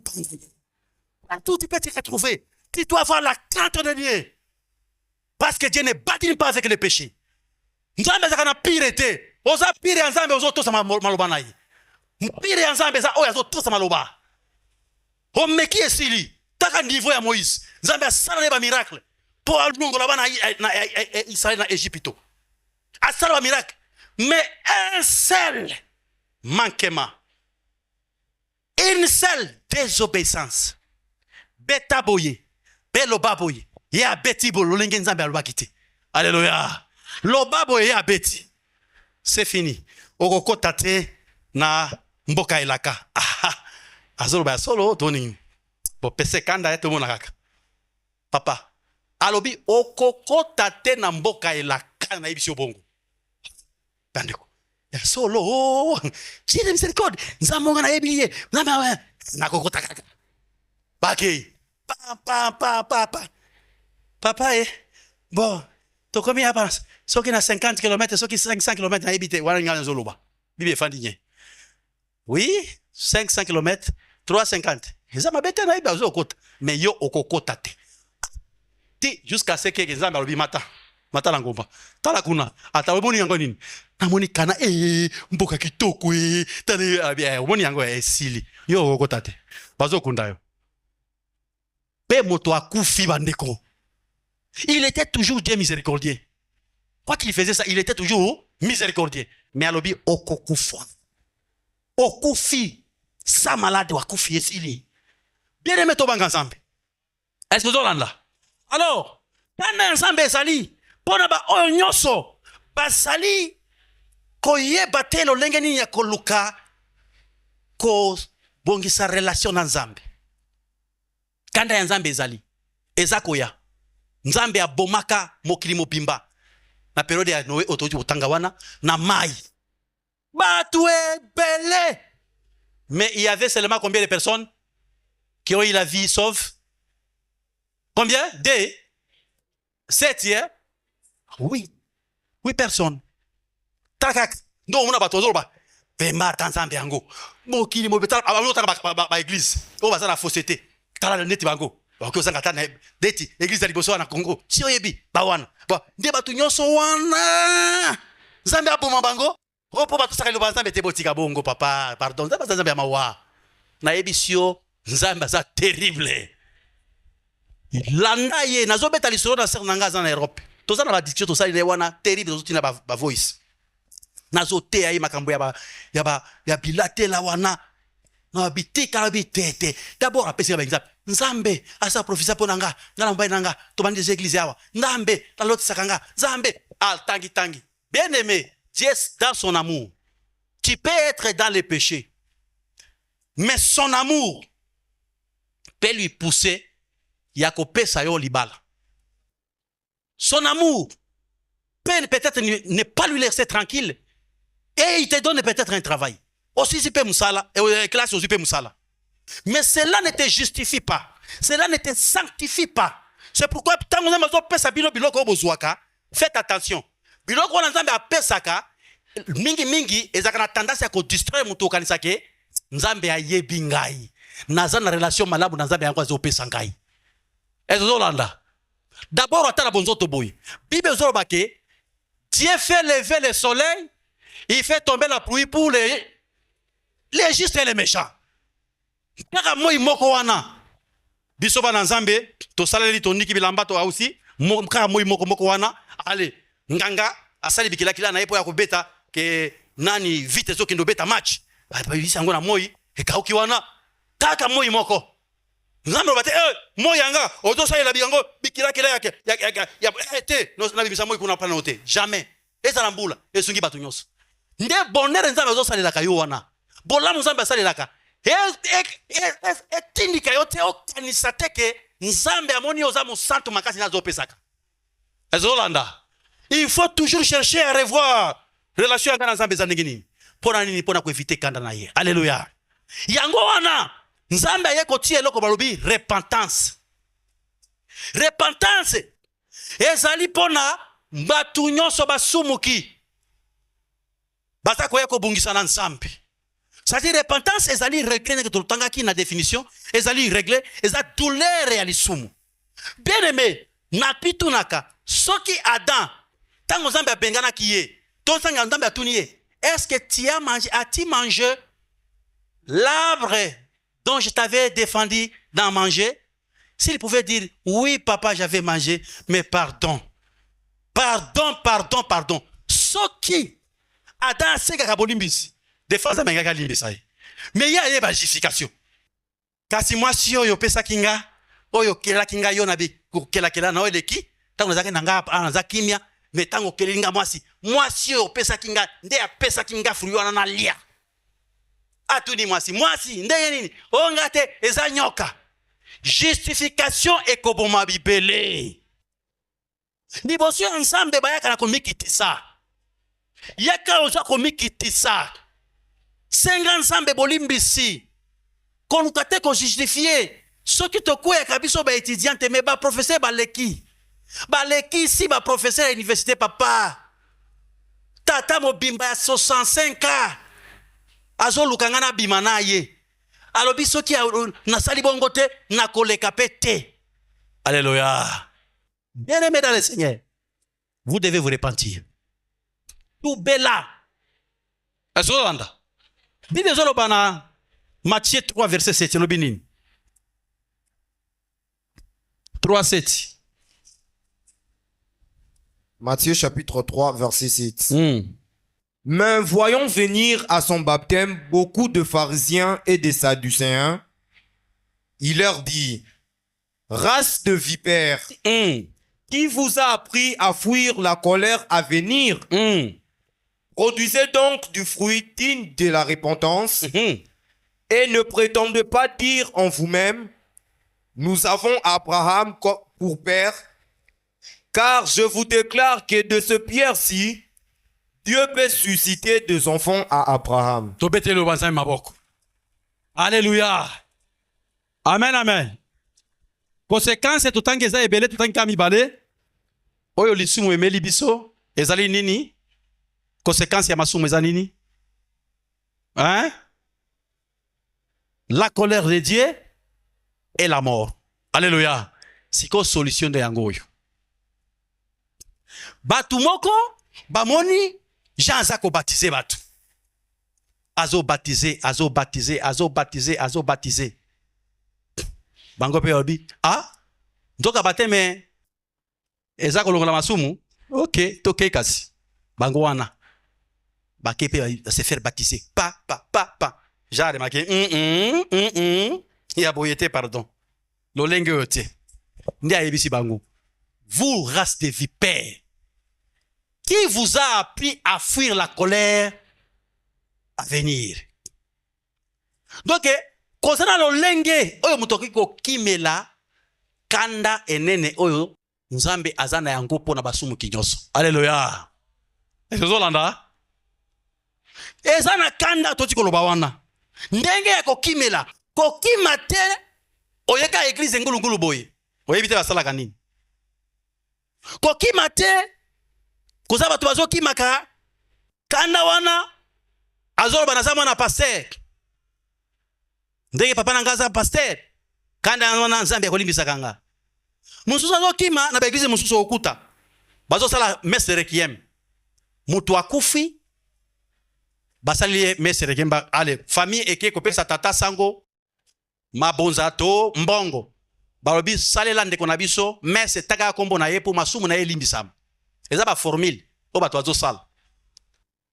Partout tu peux te retrouver. Tu dois avoir la crainte de Dieu. Parce que Dieu ne badine pas avec le péché. Nzambe zakana pire te. Oza pire nzambe ozo tosa maloba na yi. Pire nzambe za oya ozo tosa maloba. O meki esili. Taka niveau ya Moïse. Nzambe asala ba miracle. Pour alungo la bana Israël na Égypte. Asala ba miracle. Mais un seul manquement. Une seule désobéissance. Beta boye. Belo baboye. Ya beti bolo lenge nzambe alobakite. Alléluia. Lo baboye ya beti. C'est fini. Okoko tate na mboka elaka. Azolo ba solo toni. Bo pese kanda ya tomo nakaka. Papa. Alobi okoko tate na mboka elaka na ibisi obongo. Bandeko. Ya solo. J'ai de miséricorde. Nzamonga na ebiliye. Nzamba na kokota kaka. Bakei. Papa, bon, tu combien à pense? Ceux qui ont 50 km, ceux qui 500 km, na habité, voilà, ils Zoluba. Bibi Fandinye. Oui, 500 km, 350. Ils ont bête na iba zo kota. Mais yo okoko tate. Ti jusqu'à ce que les amis mata la ngomba. Tala kuna, ata oboni yango nini. Na moni kana mboka kitoko tane bien, oboni yango sili. Yo okoko tate. Bazo kunda yo. Il était toujours Dieu miséricordieux. Quoi qu'il faisait ça, il était toujours miséricordieux. Mais à l'obi, okokufwa. Okufi. Sa malade wakufi esili. Bien aimé tobanga ensemble. Est-ce que vous avez là? Alors, quand ensemble sali, pona ba onyoso, ba sali, koye batelo lengeni ya koluka, ko bongisa relation ensemble. Kanda ya nzambe ezali ezakoya nzambe ya bomaka mokili mobimba na periode ya Noé otoji utanga wana na mai batu ebele. Mais il y avait seulement combien de personnes qui ont eu la vie sauve? Combien? 7 hier? Oui personnes. Takak ndo muna bato zoloba pema tanzambe yango mokili mobetala abalo ba église o baza na fausseté. Tala neti bango bako sanga tana deti église liboso na Congo si oyebi ba wana ba nde batu nyonso wana nzambe aboma bango opo batu saka loba nzambe te botika bongo papa pardon nzambe ya mawa na ebisio nzambe za terrible landa ye nazobeta lisolo na ser nanga za na Europe toza na ba discussion to sali wana terrible tozo tina ba voice nazote ye makambo ya bilatela wana na bitika bitete d'abord apesi ba exemple nzambe asa professeur ponanga ngala mbaye nanga to bandi des églises yawa nzambe la loti sakanga nzambe tangi bien aimé Dieu dans son amour tu peux être dans les péchés mais son amour peut lui pousser yakopesa yo libala. Son amour peut-être ne pas lui laisser tranquille et il te donne peut-être un travail. Aussi si peut musala et classe aussi peut musala. Mais cela ne te justifie pas. Cela ne te sanctifie pas. C'est pourquoi tant on a besoin pesa biloko bozwaka, faites attention. Biloko on nzambe apesaka mingi ezaka na tendance ya ko distraire mutu kanisa ke nzambe ayebi ngai. Naza na relation malabu na nzambe yango azopesa ngai. D'abord, à la bonzoto boy. Bible Zorobake, Dieu fait lever le soleil, il fait tomber la pluie pour les justes et les méchants. Kaka moi moko wana. Bisoba na nzambe, to saleli to niki bilamba to aussi, kaka moi moko wana, allez, nganga asali bikila kila na yepo ya kubeta ke nani vite zo kendo beta match. Ba bisa ngona moi, e kauki wana, kaka moi moko. Nzambe bate mo yanga ozo sa ela biango bikila kila yake ya ete no na bibisa mo kuna pana ote jamais eza mbula esungi batu nyonso nde bonere nzambe ozo salela kayo wana bola nzambe salela ka etindika yote okanisa teke nzambe amoni oza mo santo makasi nazo pesaka ezolanda il faut toujours chercher à revoir relation avec nzambe za ningini pona nini pona ko éviter kanda na ye alléluia yango wana nzambe ayeko tie eloko balobi repentance ezali pona batu nyonso basumuki baza koya kobungisa na nzambe c'est-à-dire repentance ezali regret que tolutangaki na définition ezali regret eza douleur ya lisumu bien aimé na pitunaka soki Adam tango nzambe abenganaki ye to sanga nzambe atuni ye est-ce que as-tu mangé l'arbre dont je t'avais défendu d'en manger? S'il pouvait dire, oui, papa, j'avais mangé, mais pardon. Soki, Adam, c'est kakabolimbisi. Défense à mengaga limbisai. Mais il y a une justification. Kasi moi, si yo pesa kinga, oyo kela kinga yo nabi, kela na oeleki, tango zake nanga anza kimia, mais tango kelinga moi si yo pesa kinga, nde ya pesa kinga fruyo na lia. Atuni mwasi ndenge nini ongate eza nyoka justification ekoboma bibele liboso ensemble bayaka na komikitisa yaka oza komikitisa senga ensemble bolimbisi konukate ko justifier soki tokoya kabiso ba étudiante mais ba professeur baleki si ba professeur à l'université papa tata mobimba ya 65 ans azo lukangana bimana ye alobi soki nasali bongo te na koleka pete. Alléluia. Bien aimé dans le Seigneur, vous devez vous repentir. Tout bela azolanda Bible zolobana Matthieu 3 verset 7 lobi nini 3:7 Matthieu chapitre 3 verset 7 Mais voyons venir à son baptême beaucoup de pharisiens et de sadducéens. Il leur dit, race de vipères, qui vous a appris à fuir la colère à venir? Produisez donc du fruit digne de la repentance et ne prétendez pas dire en vous-même, nous avons Abraham pour père, car je vous déclare que de ce pierre-ci, Dieu peut susciter des enfants à Abraham. Alléluia. Amen, amen. Conséquence, tout temps que ça est belé, tout temps que mi balé. Oyo lisumu emeli biso, ezali nini? Conséquence ya masumu ezali nini? Hein? La colère de Dieu et la mort. Alléluia. C'est quoi solution de yangoyo? Batu moko, bamoni, Jean Zako baptisé batu. Azo baptisé. Bango pe obi, nzoka bateme eza kolongola masumu ok toke kasi bango wana bakepe se faire baptiser pa genre marqué ya boyete pardon lolenge yote ndi ayebisi bango vous race de vipères qui vous a appris à fuir la colère à venir. Donc kozana lolenge oyo mutoki ko kimela kanda enene oyo nzambe azana yango pona basumu kinyoso. Alléluia. Ezolanda. Ezana kanda toti koloba wana. Ndenge ya kokimela, kokima te oyeka église ngulungulu boye. Oyebite basala kanini. Kokima te kozaba to bazo kimaka kanda wana azolo banazama na pasteur. Ndenge papa nangaza pasteur. Kanda wana nzambe akolimbisa kanga. Mususu azo kima na baeglize mususu okuta. Bazo sala messe requiem. Mutu akufi basali messe requiem ba ale famille eke kopesa tata sango mabonza to mbongo. Balobi salela ndeko na biso messe taka kombo na ye po masumu na ye limbisama. Eza ba formule o bato azo sala.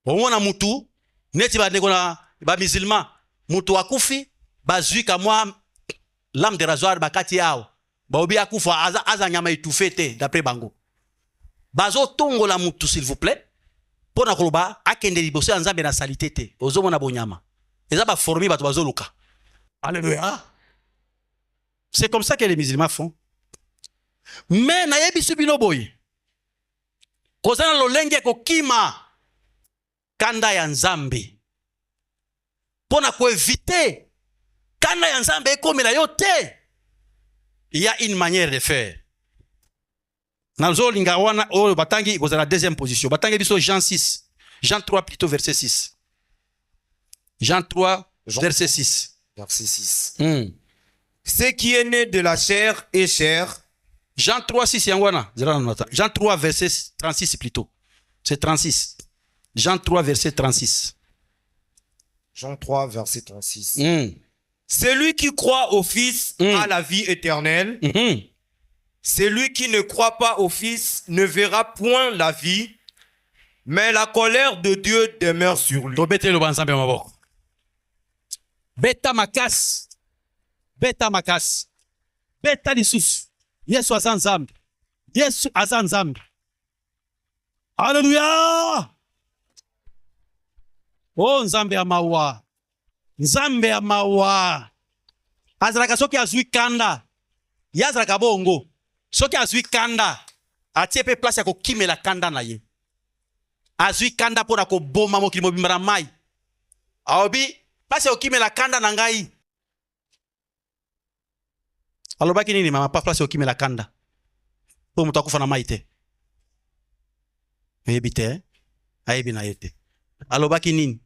Omona mutu neti ba ndeko na ba musulman mutu akufi bazui ka mwa lame de rasoir bakati yao. Baobi akufa aza nyama étouffé te d'après bango. Bazo tongola mutu s'il vous plaît. Pona koloba akende liboso ya nzambe na salité te. Ozomona bonyama. Eza ba formi bato bazo luka. Alléluia. C'est comme ça que les musulmans font. Mais na yebi subino boy. Kozana lolenge ko kima kanda ya nzambe. Pona ko éviter kanda ya nzambe ekomela yo te. Il y a une manière de faire. Nazo lingawana o batangi vous la deuxième position. Batangi biso Jean 6. Jean 3 plutôt verset 6. Jean 3 verset 6. Verset 6. Ce qui est né de la chair est chair. Jean 3 6 yangwana. Jean 3 verset 36 plutôt. C'est 36. Jean 3 verset 36. Jean 3 verset 36. Celui qui croit au Fils a la vie éternelle. Celui qui ne croit pas au Fils ne verra point la vie, mais la colère de Dieu demeure sur lui. Beta makas. Beta makas. Beta lisusu. Yesu azanzambe. Yesu azanzambe. Alléluia. Oh nzambe ya mawa. Nzambe ya mawa. Azalaka soki azui kanda. Yazalaka bongo. Soki azui kanda. Atie pe place ya kokimela kanda na ye. Azui kanda pona ko boma mokili mobimba mai. Aobi place ya kokimela kanda na ngai. Alobaki nini mama pa place ya kokimela kanda. Po mutu akufa na mai te. Ayebi te. Ayebi na yete. Alobaki nini?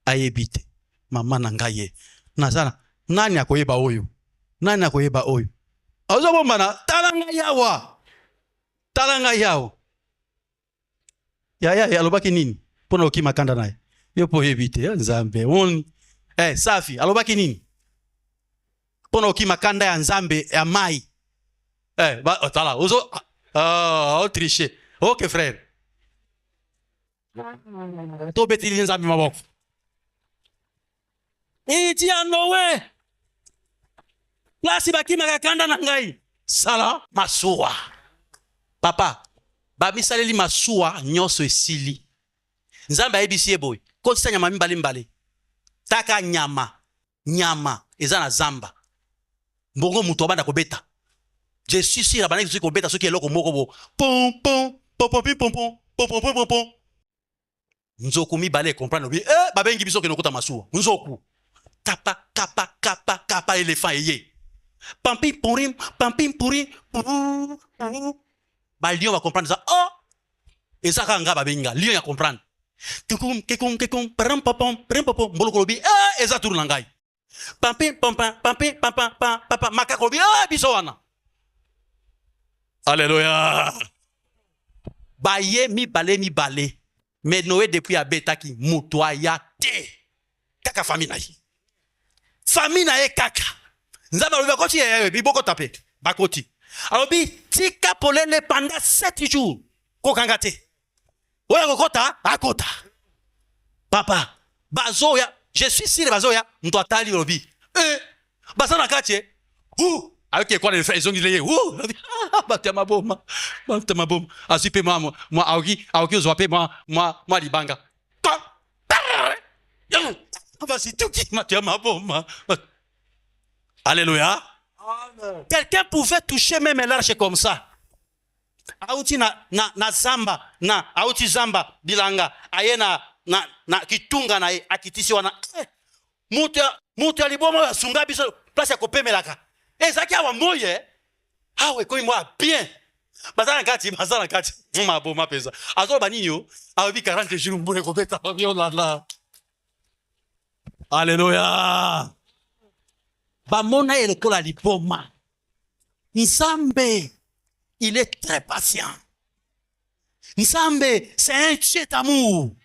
Ayebi te. Mama na ngai nazana nani akoyeba oyo nani akoyeba oyo azobomba na talanga yawa talanga yawo ya alobaki nini pona okima kanda naye yo po yebite nzambe on safi alobaki nini pona okima kanda ya nzambe ya mai ba tala ozo tricher OK frère to betili nzambe maboko iti ya Noé. Plasi bakima kanda na ngai. Sala masuwa. Papa, ba misaleli masuwa nyoso esili. Nzambe ayebisi boy. Kotisa nyama mbali. Taka nyama eza na zamba. Mbongo mutu abanda kobeta. Je suis sûr abana ki kobeta soki eloko moko bo. Pom pom pom pom pom pom pom pom pom. Nzoku mibale comprendre bi babengi biso ke nokota masuwa. Nzoku Kapa éléphant yé. Pampi pourim. Ba lion va comprendre ça. Oh! Et ça kanga ba benga, lion ya comprendre. Kekum pam bolokolobi et ça tourne ngai. Pampi papa makakolobi biso wana. Alléluia. Ba ye mi balé. Mais Noé depuis a betaki mutoya te. Kaka famille na ye. Famille na ye kaka. Nzamba luva koti biboko tape. bakoti. Alors bi tika polele pendant 7 jours. Kokangate. Oya kokota, akota. Papa, bazoya, je suis sûr bazoya, mtwatali lobi. Basana kache. Avec quoi les faisons ils les batema boma. Batema boma. Asipe moi aoki zoape moi libanga. Vas-y tout qui matema boma. Alléluia. Amen. Quelqu'un pouvait toucher même l'arche comme ça. Auti na zamba na auti zamba bilanga ayena na kitunga na akitisi wana mutu aliboma yasunga biso place ya kopemelaka ezaki awa moye awe ko moi bien bazana kati maboma pesa azoba ninyo awi 40 jours mbule kobeta avion la. Alléluia. Bamona elekola liboma. Nzambe, il est très patient. Nzambe, c'est un Dieu d'amour.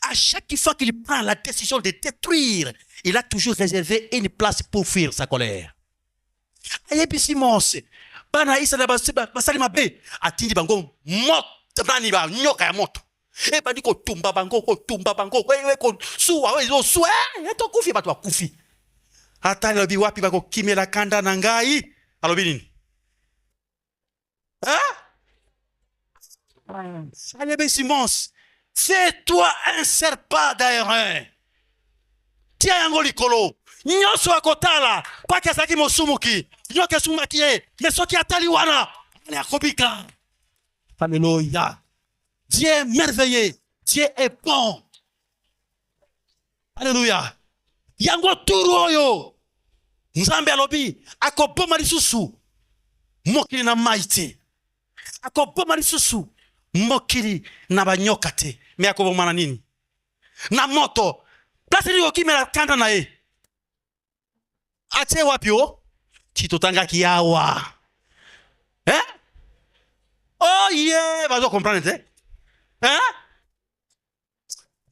À chaque fois qu'il prend la décision de détruire, il a toujours réservé une place pour fuir sa colère. Ayebi Simons, bana isa na basali mabe, atindi bango moto bani ba nyoka ya moto. E bani ko tumba bango ko suwa zo suwa, eto kufi batwa kufi. Ata lobi wapi bako kimela kanda na ngai, alobi nini? Ayebi Simons, fais-toi un serpent d'airain. Tia yango likolo. Nyoso akotala. Kwa kia saki mosumuki. Nyoke sumakie. Nesoki atali wana. Ale akobika. Alléluia. Dieu est merveilleux. Dieu est bon. Alléluia. Yango turu oyo. Nzambe alobi. Akoboma lisusu. Mokili na maite. Akoboma lisusu. Mokili na banyoka te. Me akoboma na nini? Na moto. Place ni okimela kanda na ye. Ate wapi o? Chitotanga kiawa. Oh yeah, bazo comprendre te?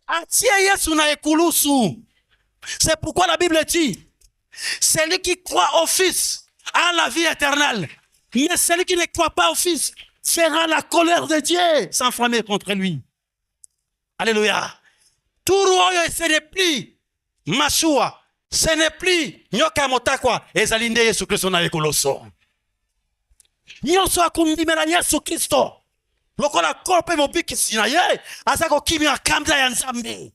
Atie Yesu na ekulusu. C'est pourquoi la Bible dit, celui qui croit au Fils a la vie éternelle. Mais celui qui ne croit pas au Fils fera la colère de Dieu s'enflammer contre lui. Alléluia. Turu oyo ce n'est plus Mashua, ce n'est plus nyoka motakwa ezalinde Yesu Kristo na ekoloso. Nyonso akundimela Yesu Kristo. Lokola kope mobikisi na ye, azako kimia kamda ya Nzambe.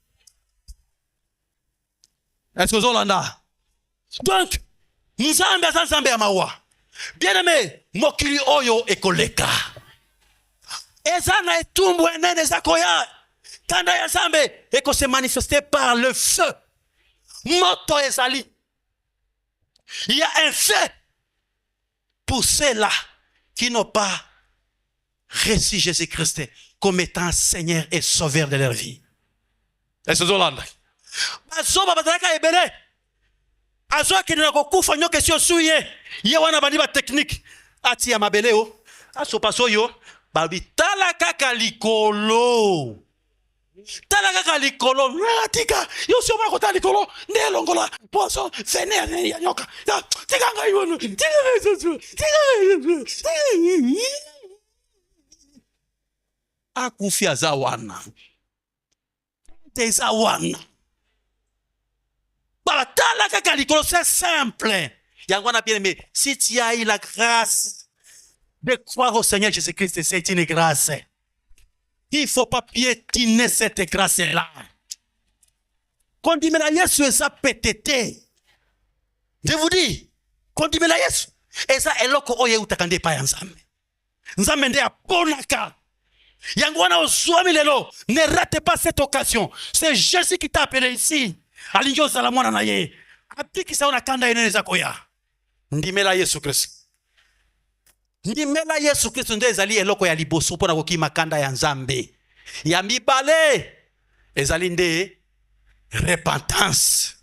Est-ce que vous l'entendez? Donc, Nzambe aza Nzambe ya mawa. Bien-aimé, mokili oyo ekoleka. Eza na etumbu enene zakoya. Kanda ya Nzambe eko se manifester par le feu. Moto ezali. Il y a un feu pour ceux-là qui n'ont pas reçu Jésus-Christ comme étant Seigneur et Sauveur de leur vie. Est-ce que vous l'entendez? Azoba bazalaka ebele. Azoa ki na kokufa nyoke sio suye. Ye wana bandi ba technique. Ati ya mabele o. Aso paso yo. Babi tala kaka likolo. Tala kaka likolo. Tika. Yo sio mako tala likolo. Ne longola. Poso. Fene ya nyoka. Tika nga yono. Tika yesu. Akufi azawana. Tezawana. Tala kaka likolo, c'est simple. Yangwana bien aimé, si tu as eu la grâce de croire au Seigneur Jésus-Christ, c'est une grâce. Il ne faut pas piétiner cette grâce-là. Quand dit la Yesu eza pétété. Je vous dis, quand dit la Yesu eza eloko oye utakande pa Nzambe. Nzambe nde aponaka. Yangwana ozwami lelo, ne rate pas cette occasion. C'est Jésus qui t'a appelé ici. Alinjo zala mwana na ye. Apiki sauna kanda yenene zakoya. Ndimela Yesu Kristo. Ndimela Yesu Kristo nde ezali eloko ya liboso pona kokima kanda ya Nzambe. Ya mibale ezali nde repentance.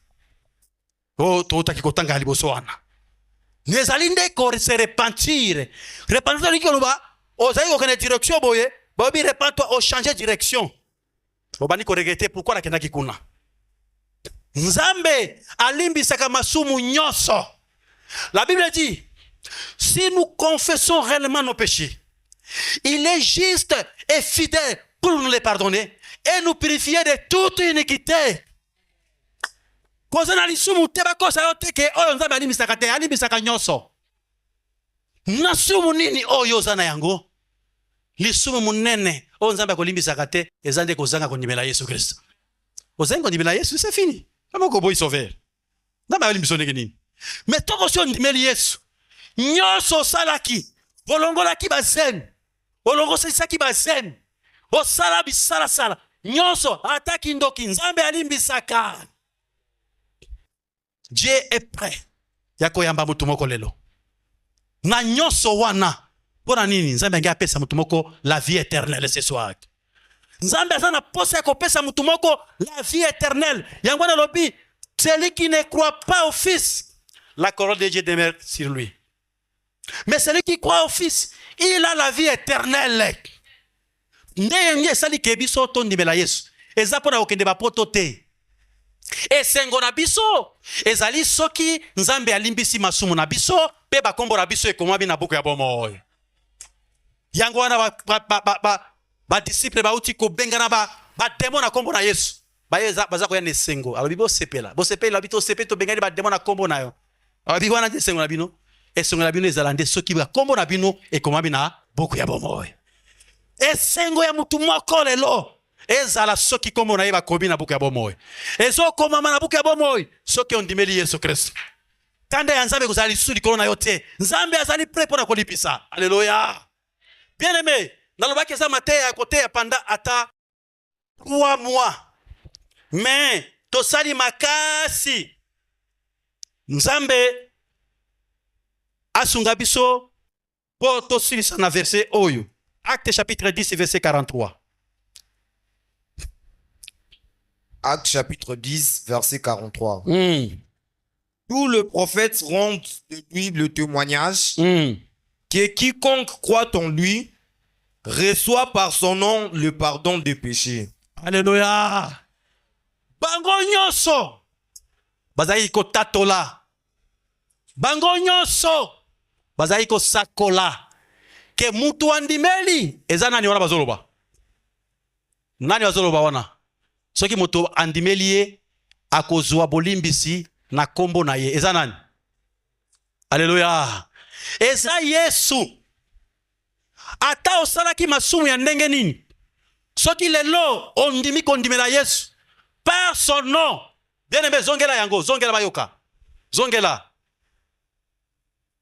Oh, totaki kotanga liboso wana. Nezali nde ko se repentir. Repentance ni koloba, ozali ko kene direction boye, bobi repent-toi au changer direction. Obani ko regretter pourquoi la kendaki kuna. Nzambe alimbisaka masumu nyoso. La Bible dit, Si nous confessons réellement nos péchés, il est juste et fidèle pour nous les pardonner et nous purifier de toute iniquité. Kozana lisumu teba kosa yote ke oyo nzambe alimbisaka te, alimbisaka nyonso. Nasumu nini oyo zana yango? Lisumu munene oyo nzambe akolimbisaka te, ezande kozanga kondimela Yesu Kristo. Ozanga kondimela Yesu, c'est fini. Kama ko boy sauver. Nzambe alimbisoneke nini? Mais toko sio ndimeli Yesu. Nyonso salaki, bolongolaki bazen. Olongosaki bazen. Osala bisala sala. Nyonso ataki ndoki nzambe alimbisaka. Dieu est prêt. Yako yamba mutu moko lelo. Na nyonso wana. Pona nini nzambe ngai apesa mutu moko la vie éternelle ce soir. Nzambe azana posa yako pesa mutu moko la vie éternelle. Yango na lobi, celui qui ne croit pas au Fils, la couronne de Dieu demeure sur lui. Mais celui qui croit au Fils, il a la vie éternelle. Ndenge sali kebiso tondimela Yesu. Eza pona okende ba poto te. Esengo na biso ezali soki nzambe alimbisi masumu na biso pe bakombo na biso ekoma bi na buku ya bomoi. Yango wana ba disciple bauti ko bengana ba demo na kombo na Yesu. Bayeza baza ko ya nesengo. Alobi bo sepela. Bo sepela bito sepeto bengani ba demo na kombo na yo. Alobi wana nesengo na bino. Esengo na bino ezalande soki ba kombo na bino ekoma bi na buku ya bomoi. Esengo ya mutu moko lelo. Ezala soki kombo na yeba komi na buku ya bomoi. Ezo koma na buku ya bomoi soki ondimeli Yesu Kristo. Kanda ya nzambe kozali sudi kolona yote. Nzambe azali prêt pour na kolipisa. Alléluia. Bien-aimé, nalobaki eza mateya ya kote ya panda ata 3 mois. Mais tosali makasi. Nzambe asunga biso po tosilisa na verset oyo. Acte chapitre 10 verset 43. Acte chapitre 10 verset 43. Tous les prophètes rendent de lui le témoignage que quiconque croit en lui reçoit par son nom le pardon des péchés. Alléluia. Bango nyonso bazali ko tatola. Bango nyonso bazali ko sakola. Ke mutu andimeli eza nani wana bazoloba? Nani bazoloba wana? Soki mutu andimeli ye akozwa bolimbisi na kombo na ye eza nani? Alléluia. Eza Yesu. Ata osalaki masumu ya ndenge nini? Soki lelo ondimi kondimela Yesu par son nom. Bien-aimé, zongela yango, zongela bayoka. Zongela.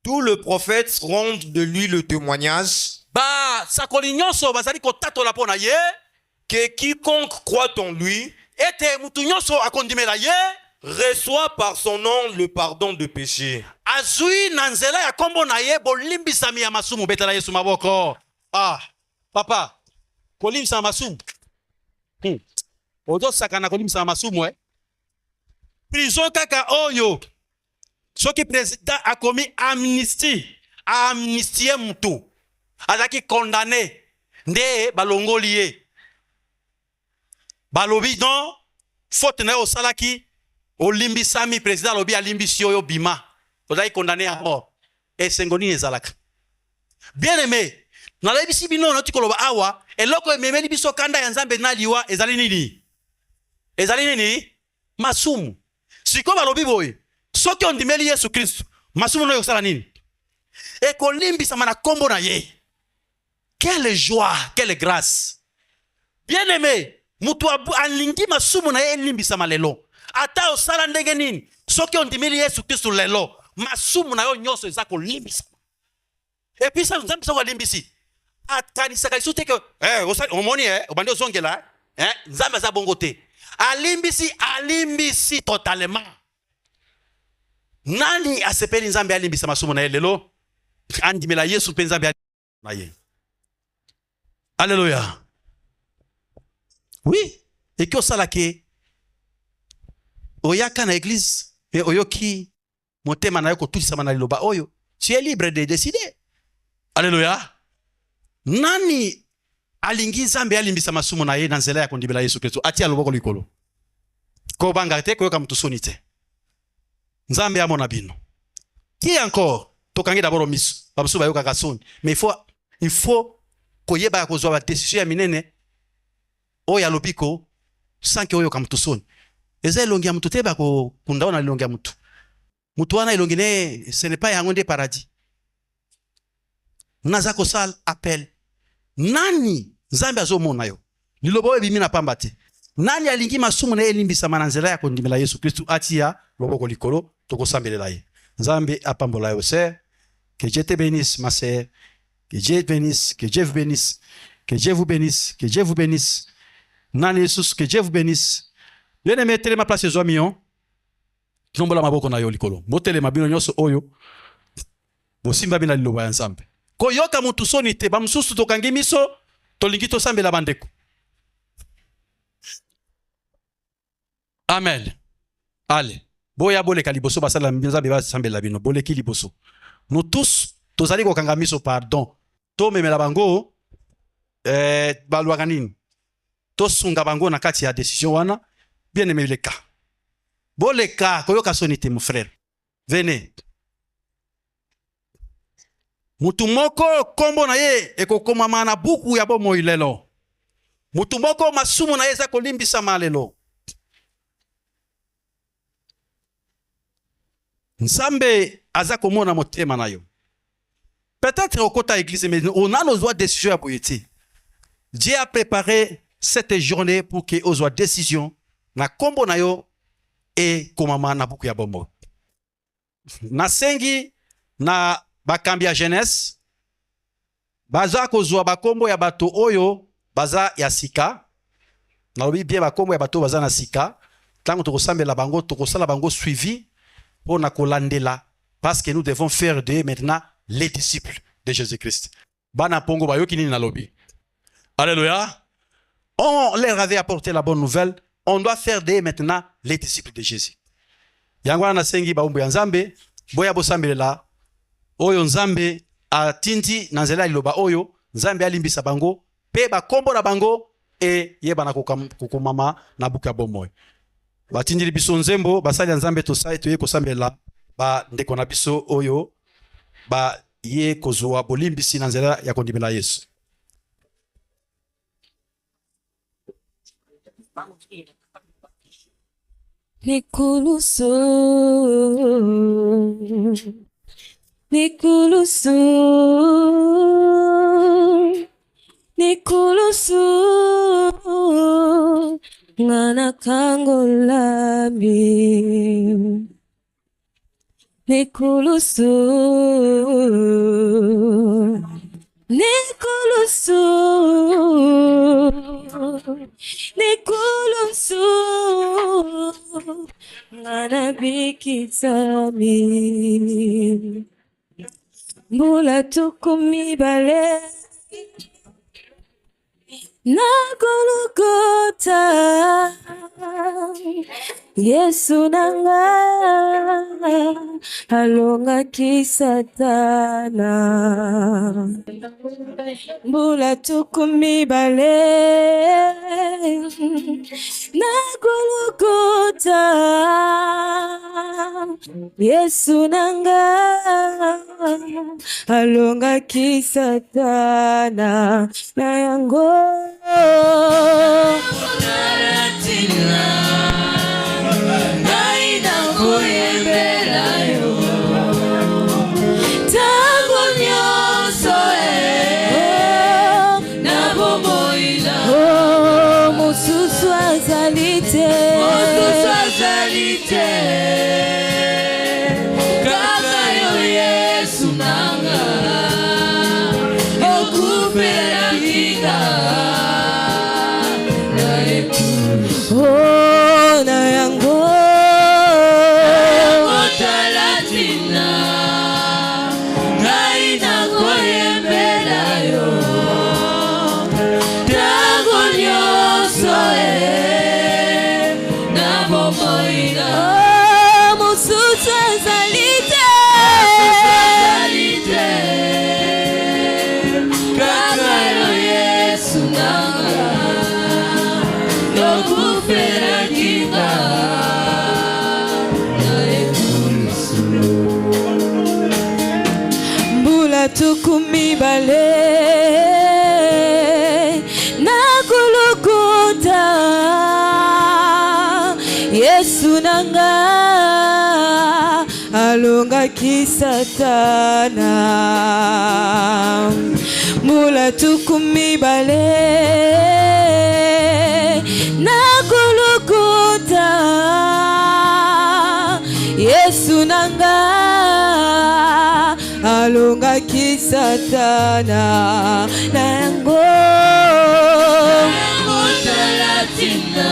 Tous les prophètes rendent de lui le témoignage Ba sakoli nyonso bazali ko tatola pona ye que quiconque croit en lui ete mutu nyonso akondimela ye reçoit par son nom le pardon de péché. azui na nzela ya kombo na ye bolimbisami ya masumu. Betela Yesu maboko. Ah, papa, kolimbisa masumu. Ozo sakana kolimbisa masumu Prison kaka oyo. Soki président a commis amnistie, amnistie mutu. Azaki condamné. Nde balongoli ye. Balobi non, faute na osalaki olimbisami président lobi alimbisi oyo bima. Ozaki condamné à mort. Et sengoni ezalaka. Bien-aimé, na lebisi bino na tikoloba awa, eloko ememeli biso kanda ya nzambe na liwa ezali nini? Ezali nini? Masumu. Siko balobi boy. Soki ondimeli Yesu Kristo, masumu no yosala nini? E kolimbisa mana kombo na ye. Quelle joie, quelle grâce. Bien-aimé, mutu alingi masumu na ye limbisa malelo. Ata osala ndenge nini? Soki ondimeli Yesu Kristo lelo, masumu na yo nyonso eza kolimbisa. Et puis ça nous aime ça limbisi. Atanisa kalisu te que omoni obande ozongela nzambe za bongote. Alimbisi totalement. Nani asepeli nzambe alimbisa masumu na ye lelo? Andimela Yesu pe nzambe na ye. Alléluia. Oui, et que ça là ke oyaka na église et oyoki motema na yo ko tutisa na liloba oyo. Tu es libre de décider. Alléluia. Nani alingi nzambe alimbisa masumu na ye na nzela ya kondimela Yesu Kristo atia loboko likolo. Ko banga te ko yoka mutu soni te. Nzambe amona bino. Qui encore? tokangi d'abord miso bamusu bayoka kasoni mais il faut koyeba kozwa ba décision ya minene o ya lobiko sanke oyo ka mutusoni eza ilongi ya mutu te bako kundaona ilongi ya mutu mutu wana ilongi ne ce n'est pas yango nde paradis naza kosala appel nani nzambe azomona yo lilobo ebimi na pamba te nani alingi masumu na elimbisama na nzela ya kondimela Yesu Kristu atia loboko likolo tokosambelela ye nzambe apambola yo sœur que Dieu te bénisse ma sœur que Dieu te bénisse que Dieu vous bénisse que Dieu vous bénisse que Dieu vous bénisse nani Jesus que Dieu vous bénisse bien aimé telema place zo mion kinombola maboko na yo likolo motelema bino nyonso oyo bosimba bina liloba ya nzambe koyoka mutu soni te bamususu tokangi miso tolingi tosambela bandeko. Amen. Allez. Boya boleka liboso basala nzambe basambela bino boleki liboso. Nous tous tozali kokanga miso pardon. To memela bango balwaka nini. To sunga bango na kati ya décision wana bien aimé leka. Boleka koyoka soni te mon frère. Venez. Mutu moko kombo na ye ekokoma na buku ya bomoi lelo. Mutu moko masumu na ye za kolimbisa malelo. Nzambe aza komona motema na yo. Peut-être au côté église mais on a nos droits de décision à boyeti. Dieu a préparé cette journée pour que aux droits décision na kombo na yo et komama na buku ya bomoi. Na sengi na bakambi ya jeunesse baza kozwa bakombo ya bato oyo baza ya sika na lobi bien bakombo ya bato baza na sika tango tokosambela bango tokosala bango suivi pour na kolandela parce que nous devons faire de maintenant les disciples de Jésus-Christ bana pongo bayoki nini na lobi alléluia on leur avait apporté la bonne nouvelle on doit faire de maintenant les disciples de Jésus yango na sengi baumbu ya nzambe boya bosambelela oyo nzambe atindi na nzela liloba oyo nzambe alimbisa bango pe bakombo na bango e yeba na kokomama na buka bomoi batindi biso nzembo basali nzambe tosai toye kosambela ba ndeko na biso oyo ba ye kozwa bolimbisi na nzela ya kondimela Yesu. Nikulusu Nikulusu Nikulusu Ngana kangolami Nikulusu Nikulusu Nikulusu Ngana bikitami Mula tukumi bale na Golgotha Yesu nanga alonga kisatana Mula tukumi bale na Golgotha Yesu nanga alonga kisatana na yango naratina naina kuyembela yo tango nyoso na bomoila mususu azalite kaka yo Yesu nanga okupela kinga oh na yango otalatina naina koyembela yo tango nyoso na bomoina mususu azalite kaka yo Yesu nanga okupela tukumi bale nakulukuta Yesu nanga alonga kisatana mula tukumi bale nakulukuta Yesu nanga alonga kisatana nango Mutalatina